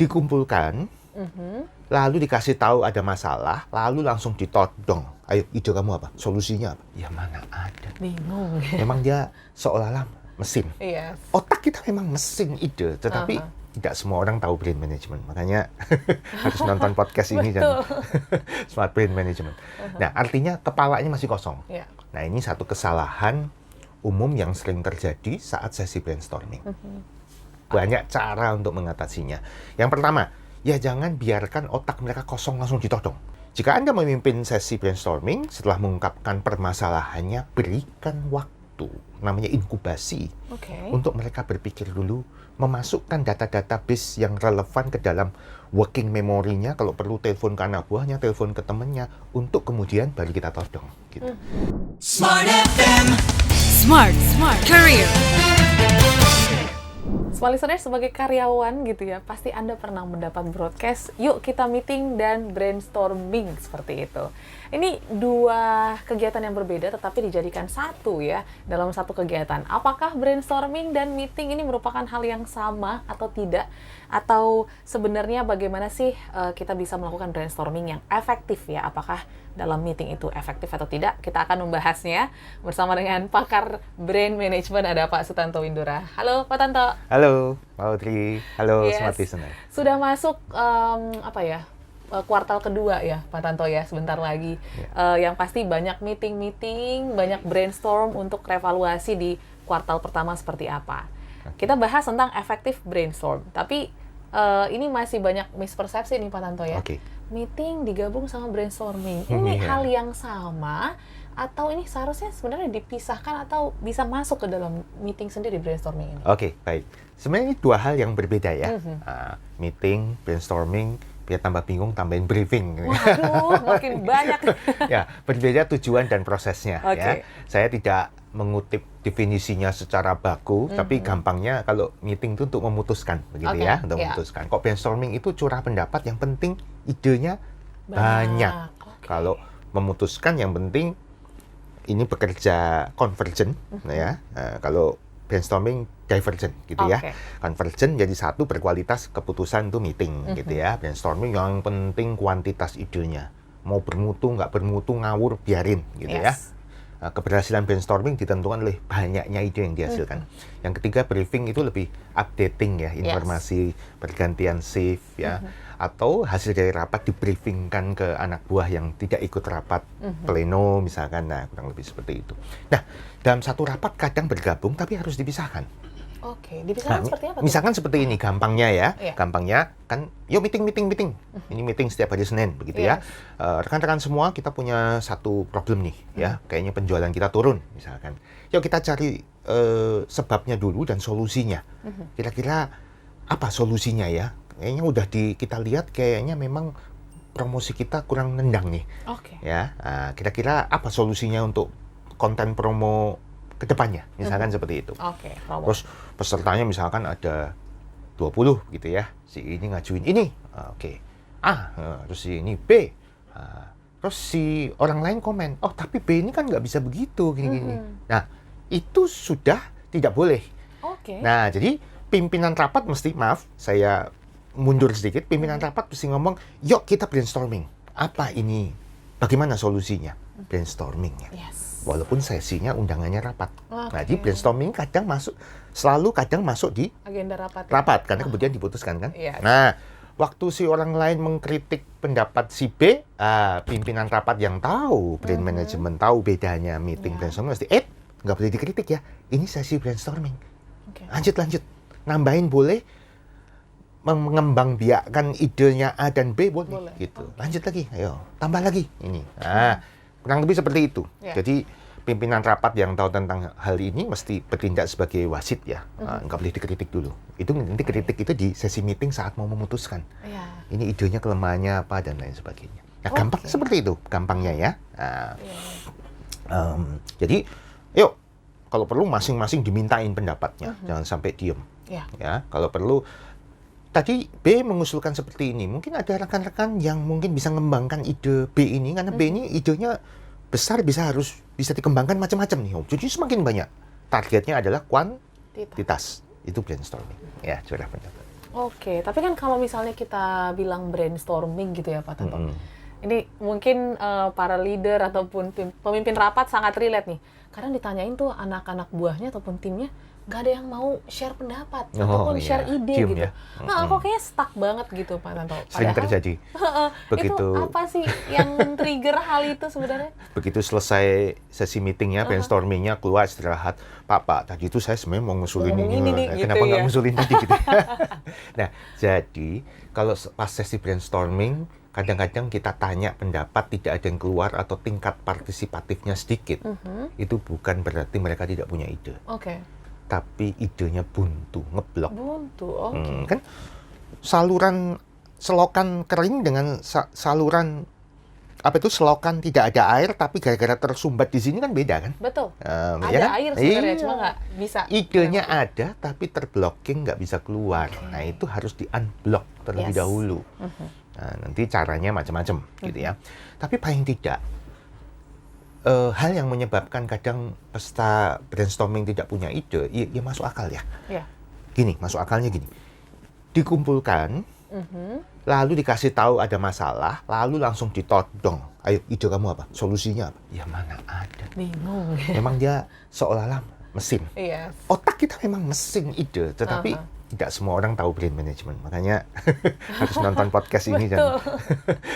dikumpulkan, lalu dikasih tahu ada masalah, lalu langsung ditodong. Ayo, ide kamu apa? Solusinya apa? Ya mana ada. Bingung. Memang dia seolah-olah mesin. Yes. Otak kita memang mesin ide, tetapi tidak semua orang tahu brain management. Makanya harus nonton podcast ini dan Smart Brain Management. Nah, artinya kepalanya masih kosong. Yeah. Nah, ini satu kesalahan umum yang sering terjadi saat sesi brainstorming. Banyak cara untuk mengatasinya. Yang pertama, ya jangan biarkan otak mereka kosong langsung ditodong. Jika Anda memimpin sesi brainstorming, setelah mengungkapkan permasalahannya, berikan waktu, namanya inkubasi, untuk mereka berpikir dulu, memasukkan data-data base yang relevan ke dalam working memory-nya, kalau perlu telepon ke anak buahnya, telepon ke temannya, untuk kemudian baru kita todong. Gitu. Smart FM. Smart Career. Smart listeners, sebagai karyawan gitu ya, pasti Anda pernah mendapat broadcast, yuk kita meeting dan brainstorming seperti itu. Ini dua kegiatan yang berbeda tetapi dijadikan satu ya, dalam satu kegiatan. Apakah brainstorming dan meeting ini merupakan hal yang sama atau tidak? Atau sebenarnya bagaimana sih kita bisa melakukan brainstorming yang efektif ya? Apakah dalam meeting itu efektif atau tidak? Kita akan membahasnya bersama dengan pakar brain management, ada Pak Sutanto Windura. Halo Pak Tanto. Halo Pak Audrey, halo Yes. Smart Listener. Sudah masuk kuartal kedua ya Pak Tanto ya, sebentar lagi. Yang pasti banyak meeting, banyak brainstorm untuk revaluasi di kuartal pertama seperti apa. Kita bahas tentang efektif brainstorm, tapi ini masih banyak mispersepsi nih Pak Tanto ya. Meeting digabung sama brainstorming, ini hal yang sama atau ini seharusnya sebenarnya dipisahkan atau bisa masuk ke dalam meeting sendiri brainstorming ini? Oke, baik. Sebenarnya ini dua hal yang berbeda ya. Meeting, brainstorming, biar tambah bingung, tambahin briefing. Waduh, makin banyak. Ya, berbeda tujuan dan prosesnya. Ya. Saya tidak mengutip definisinya secara baku, tapi gampangnya kalau meeting itu untuk memutuskan, begitu ya, untuk memutuskan. Kok brainstorming itu curah pendapat, yang penting idenya banyak. Kalau memutuskan yang penting ini bekerja convergent, ya. Kalau brainstorming divergent, gitu ya. Convergent jadi satu, berkualitas keputusan itu meeting, gitu ya. Brainstorming yang penting kuantitas idenya. Mau bermutu, nggak bermutu, ngawur, biarin, gitu ya. Keberhasilan brainstorming ditentukan oleh banyaknya ide yang dihasilkan. Yang ketiga, briefing itu lebih updating ya, informasi pergantian shift ya, atau hasil dari rapat dibriefingkan ke anak buah yang tidak ikut rapat pleno misalkan. Nah, kurang lebih seperti itu. Nah, dalam satu rapat kadang bergabung tapi harus dipisahkan. Dipisahkan seperti apa tuh? Misalkan seperti ini, gampangnya ya. Gampangnya kan, yuk meeting. Ini meeting setiap hari Senin, begitu ya. Rekan-rekan semua, kita punya satu problem nih, ya. Kayaknya penjualan kita turun, misalkan. Yuk kita cari sebabnya dulu dan solusinya. Kira-kira apa solusinya ya? Kayaknya udah kita lihat kayaknya memang promosi kita kurang nendang nih. Ya, kira-kira apa solusinya untuk konten promo ke depannya, misalkan seperti itu. Terus pesertanya misalkan ada 20 gitu ya. Si ini ngajuin ini. Terus si ini B. Terus si orang lain komen, "Oh, tapi B ini kan nggak bisa begitu gini-gini." Nah, itu sudah tidak boleh. Nah, jadi pimpinan rapat mesti, maaf, saya mundur sedikit, pimpinan rapat mesti ngomong, "Yuk kita brainstorming. Apa ini? Bagaimana solusinya?" Brainstormingnya. Walaupun sesinya undangannya rapat. Nah, jadi brainstorming kadang masuk di agenda rapat karena kemudian diputuskan kan. Nah, waktu si orang lain mengkritik pendapat si B, pimpinan rapat yang tahu brain management, tahu bedanya meeting brainstorming, mesti nggak boleh dikritik ya. Ini sesi brainstorming. Lanjut. Nambahin boleh, mengembangbiakkan idenya A dan B boleh. Gitu. Lanjut lagi, ayo tambah lagi ini. Kurang lebih seperti itu. Jadi pimpinan rapat yang tahu tentang hal ini mesti bertindak sebagai wasit ya. Nggak boleh dikritik dulu. Itu nanti kritik itu di sesi meeting saat mau memutuskan. Ini idenya kelemahannya apa dan lain sebagainya. Nah, gampang seperti itu, gampangnya ya. Jadi, yuk kalau perlu masing-masing dimintain pendapatnya, jangan sampai diem. Ya, kalau perlu. Tadi B mengusulkan seperti ini. Mungkin ada rekan-rekan yang mungkin bisa mengembangkan ide B ini, karena B ini idenya besar, bisa dikembangkan macam-macam nih. Jadi semakin banyak. Targetnya adalah kuantitas. Itu brainstorming. Ya, curah pendapat. Oke, tapi kan kalau misalnya kita bilang brainstorming gitu ya Pak Tanto. Ini mungkin para leader ataupun pemimpin rapat sangat relate nih. Karena ditanyain tuh anak-anak buahnya ataupun timnya, nggak ada yang mau share pendapat ataupun share ide Diem gitu. ya. Nah, aku kayaknya stuck banget gitu Pak Tanto. Sering terjadi. Itu apa sih yang trigger hal itu sebenarnya? Begitu selesai sesi meetingnya, brainstormingnya, keluar istirahat. Pak, tadi itu saya sebenarnya mau ngusulin ini. Gitu Kenapa nggak ya? ngusulin tadi gitu? Nah, jadi kalau pas sesi brainstorming, kadang-kadang kita tanya pendapat tidak ada yang keluar atau tingkat partisipatifnya sedikit. Itu bukan berarti mereka tidak punya ide. Oke. Tapi idenya buntu, ngeblok. Buntu, oke. Kan saluran selokan kering dengan saluran selokan tidak ada air tapi gara-gara tersumbat di sini kan beda kan? Betul. Ya Ada kan? air sebenarnya, Iya. cuma nggak bisa. Idenya ada tapi terblocking, nggak bisa keluar. Nah itu harus di-unblock terlebih Yes. dahulu. Nah, nanti caranya macam-macam gitu ya. Tapi paling tidak hal yang menyebabkan kadang peserta brainstorming tidak punya ide, ya masuk akal ya. Ya. Gini, masuk akalnya gini. Dikumpulkan, lalu dikasih tahu ada masalah, lalu langsung ditodong. Ayo, ide kamu apa? Solusinya apa? Ya mana ada. Bingung. Memang dia seolah-olah mesin. Iya. Otak kita memang mesin ide, tetapi tidak semua orang tahu brain management. Makanya harus nonton podcast ini dan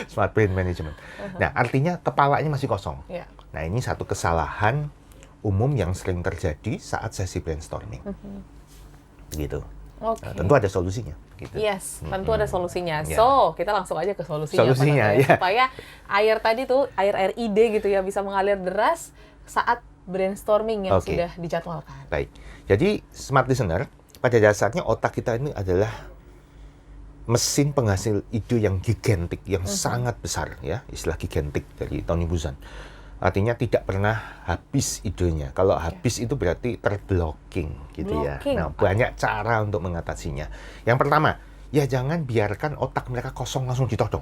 Smart Brain Management. Nah, artinya kepalanya masih kosong. Ya. Nah, ini satu kesalahan umum yang sering terjadi saat sesi brainstorming. Gitu. Oke. Nah, tentu ada solusinya. Gitu. Yes, tentu ada solusinya. Ya. So, kita langsung aja ke solusinya. Solusinya, Pak Tanto, ya. Supaya air tadi tuh, air ide gitu ya, bisa mengalir deras saat brainstorming yang Oke. sudah dijadwalkan. Baik. Jadi, smart listener, pada dasarnya otak kita ini adalah mesin penghasil ide yang gigantik, yang sangat besar ya, istilah gigantik dari Tony Buzan. Artinya tidak pernah habis idenya. Kalau habis itu berarti terblocking gitu ya. Blocking. Nah, banyak cara untuk mengatasinya. Yang pertama, ya jangan biarkan otak mereka kosong langsung ditodong.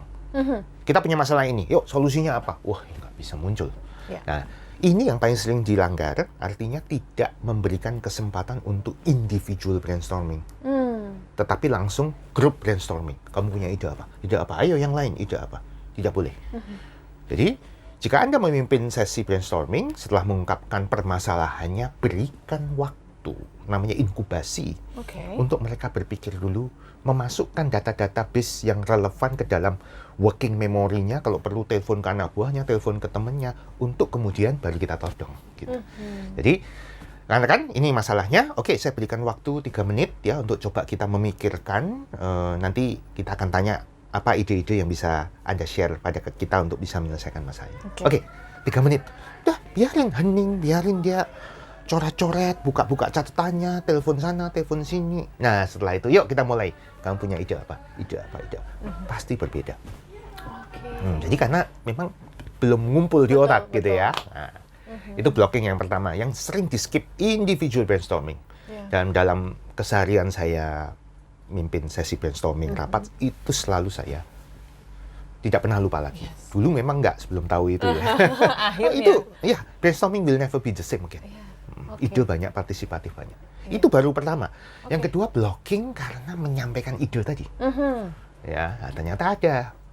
Kita punya masalah ini, yuk solusinya apa? Wah, nggak bisa muncul. Ya. Nah, ini yang paling sering dilanggar, artinya tidak memberikan kesempatan untuk individual brainstorming. Tetapi langsung grup brainstorming. Kamu punya ide apa? Ide apa? Ayo yang lain, ide apa? Tidak boleh. Jadi, jika Anda memimpin sesi brainstorming, setelah mengungkapkan permasalahannya, berikan waktu, namanya inkubasi, Oke. untuk mereka berpikir dulu, memasukkan data-data base yang relevan ke dalam working memory-nya, kalau perlu telepon ke anak buahnya, telepon ke temannya, untuk kemudian baru kita todong. Gitu. Jadi, karena kan ini masalahnya, oke saya berikan waktu 3 menit ya untuk coba kita memikirkan, nanti kita akan tanya apa ide-ide yang bisa Anda share pada kita untuk bisa menyelesaikan masalahnya. Oke, 3 menit. Udah, biarin hening, biarin dia coret-coret, buka-buka catatannya, telepon sana, telepon sini. Nah, setelah itu, yuk kita mulai. Kamu punya ide apa? Ide apa? Ide apa? Pasti berbeda. Oke. Jadi karena memang belum ngumpul di otak Betul, gitu ya. Nah, itu blocking yang pertama, yang sering di-skip individual brainstorming. Dan dalam keseharian saya mimpin sesi brainstorming rapat, itu selalu saya tidak pernah lupa lagi. Dulu memang nggak sebelum tahu itu ya. Akhirnya. Itu, ya brainstorming will never be the same again. Oke. Ide banyak, partisipatif banyak. Itu baru pertama. Yang kedua, blocking karena menyampaikan ide tadi. Ya, nah, ternyata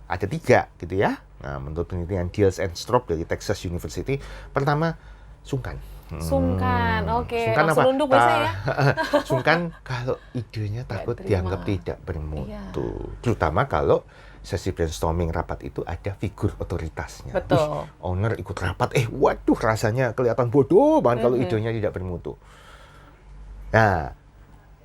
ada 3 gitu ya. Nah, menurut penelitian Diels and Stroop dari Texas University, pertama sungkan. Sungkan, oke. Sungkan Langsung apa? nunduk biasanya ya. Sungkan kalau idenya takut terima. dianggap tidak bermutu. Terutama kalau sesi brainstorming rapat itu ada figur otoritasnya. Betul. Wih, owner ikut rapat, waduh rasanya kelihatan bodoh banget kalau idenya tidak bermutu. Nah,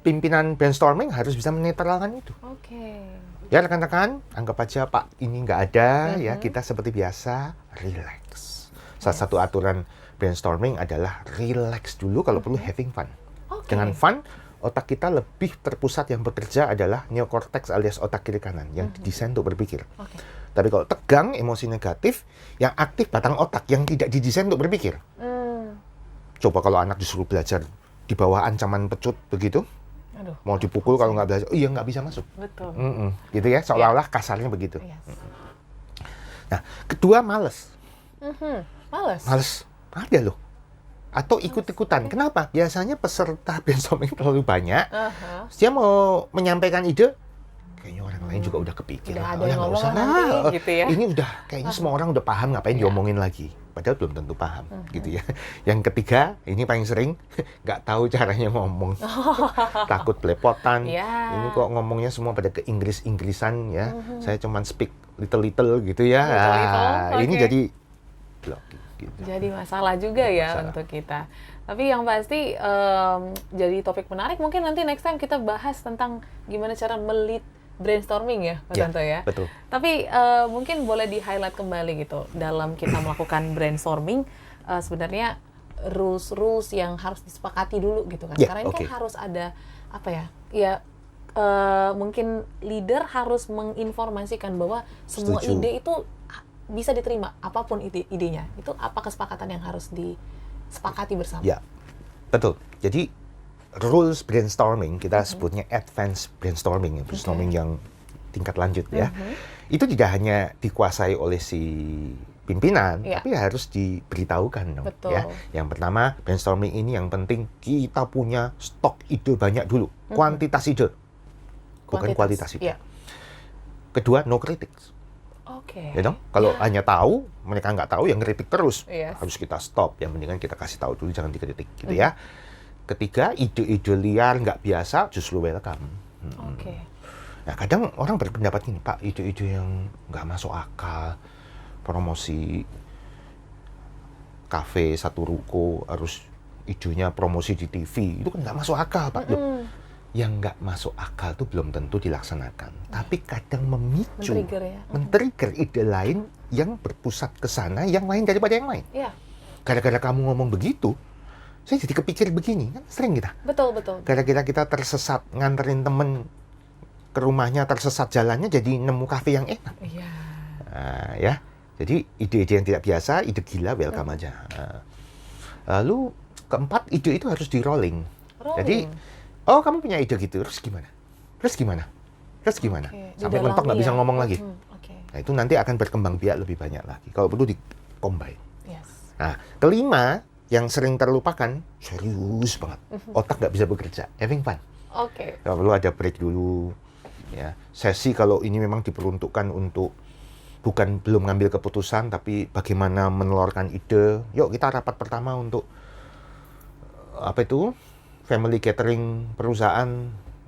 pimpinan brainstorming harus bisa menetralkan itu. Oke. Ya rekan-rekan, anggap aja Pak ini nggak ada, ya kita seperti biasa, relax. Salah satu aturan brainstorming adalah relax dulu, kalau perlu having fun. Oke. Dengan fun, otak kita lebih terpusat yang bekerja adalah neokortex alias otak kiri kanan yang didesain untuk berpikir. Oke. Tapi kalau tegang, emosi negatif, yang aktif batang otak yang tidak didesain untuk berpikir. Coba kalau anak disuruh belajar di bawah ancaman pecut begitu, Aduh. mau dipukul kalau nggak belajar, iya nggak bisa masuk. Betul. Gitu ya, seolah-olah kasarnya begitu. Yes. Nah, kedua males. Males. Males. Ada loh. Atau ikut-ikutan. Kenapa? Biasanya peserta brainstorming terlalu banyak. Dia mau menyampaikan ide, kayaknya orang lain juga udah kepikir. Udah ada Oh, ya yang nggak ngomong usah nanti, lah. gitu ya. Ini udah kayaknya semua orang udah paham, ngapain diomongin lagi. Padahal belum tentu paham, gitu ya. Yang ketiga, ini paling sering, nggak tahu caranya ngomong. Takut belepotan. Ya. Ini kok ngomongnya semua pada ke Inggris-Inggrisan ya. Saya cuman speak little-little gitu ya. Little-little, Ini oke. jadi blok gitu. Jadi masalah juga ya Masalah. untuk kita. Tapi yang pasti jadi topik menarik. Mungkin nanti next time kita bahas tentang gimana cara melit brainstorming ya, Pak Ya, Tanto ya. betul. Tapi mungkin boleh di-highlight kembali gitu dalam kita melakukan brainstorming sebenarnya rules yang harus disepakati dulu gitu kan. Ya, Karena ini oke. kan harus ada apa ya? Ya mungkin leader harus menginformasikan bahwa semua Setuju. ide itu bisa diterima apapun idenya. Itu apa kesepakatan yang harus disepakati bersama? Ya, betul. Jadi rules brainstorming kita sebutnya advanced brainstorming, brainstorming yang tingkat lanjut ya. Itu tidak hanya dikuasai oleh si pimpinan, Iya. tapi harus diberitahukan dong. Betul. Ya. Yang pertama brainstorming ini yang penting kita punya stok ide banyak dulu, kuantitas ide, bukan kualitas ide. Iya. Kedua no critics. Oke. Ya dong, kalau Ya. hanya tahu, mereka nggak tahu, yang kritik terus. Yes. Harus kita stop, yang mendingan kita kasih tahu dulu, jangan dikritik, gitu ya. Ketiga, ide-ide liar, nggak biasa, justru welcome. Oke. Nah, kadang orang berpendapat gini, Pak, ide-ide yang nggak masuk akal, promosi kafe satu ruko, harus idenya promosi di TV, itu kan nggak masuk akal, Pak. Loh, yang nggak masuk akal itu belum tentu dilaksanakan, tapi kadang memicu, Men-trigger ya. men-trigger ide lain yang berpusat ke sana, yang lain daripada yang lain. Iya, Gara-gara kamu ngomong begitu, saya jadi kepikir begini, kan sering kita. betul. Gara-gara kita tersesat nganterin temen ke rumahnya, tersesat jalannya, jadi nemu kafe yang enak. Iya. Nah, ya, jadi ide-ide yang tidak biasa, ide gila, welcome aja. Nah, lalu keempat, ide itu harus di rolling. Rolling. Jadi, oh kamu punya ide gitu, terus gimana? Terus gimana? Terus gimana? Oke, Sampai didalami mentok nggak bisa ya. ngomong lagi. Oke. Nah, itu nanti akan berkembang biak lebih banyak lagi. Kalau perlu di-combine. Yes. Nah, kelima, yang sering terlupakan, serius banget. Otak nggak bisa bekerja, having fun. Oke. Kalau perlu ada break dulu. Ya, sesi kalau ini memang diperuntukkan untuk belum ngambil keputusan, tapi bagaimana menelurkan ide. Yuk kita rapat pertama untuk apa itu, family gathering perusahaan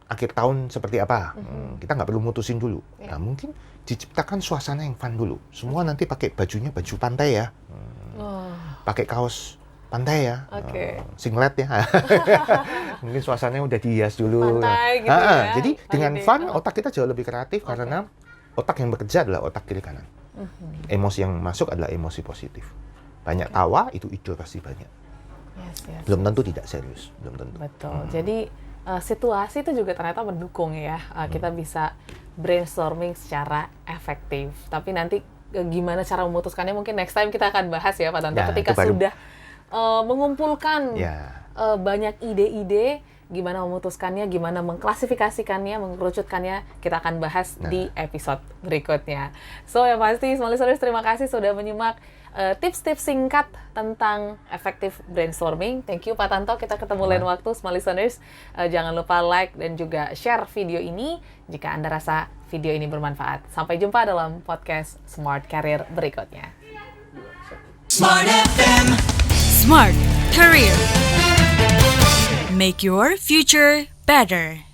akhir tahun seperti apa. Kita nggak perlu mutusin dulu. Ya. Nah, mungkin diciptakan suasana yang fun dulu. Semua nanti pakai bajunya baju pantai ya. Oh, Pakai kaos pantai ya, Oke. singlet ya. Mungkin suasananya udah dihias dulu. Pantai gitu ya. Jadi Pantai dengan deh. fun, otak kita jauh lebih kreatif karena otak yang bekerja adalah otak kiri kanan. Emosi yang masuk adalah emosi positif. Banyak tawa, itu ide pasti banyak. yes. Belum tentu tidak serius, belum tentu. Betul. Jadi situasi itu juga ternyata mendukung ya. Kita bisa brainstorming secara efektif. Tapi nanti gimana cara memutuskannya mungkin next time kita akan bahas ya Pak Tanto. Ya, Ketika itu baru. sudah mengumpulkan Ya. banyak ide-ide, gimana memutuskannya, gimana mengklasifikasikannya, mengerucutkannya, kita akan bahas di episode berikutnya. So yang pasti, Small Listeners, terima kasih sudah menyimak tips-tips singkat tentang efektif brainstorming. Thank you Pak Tanto, kita ketemu lain waktu. Small Listeners, jangan lupa like dan juga share video ini jika Anda rasa video ini bermanfaat. Sampai jumpa dalam podcast Smart Career berikutnya. Smart FM. Smart Career. Make your future better.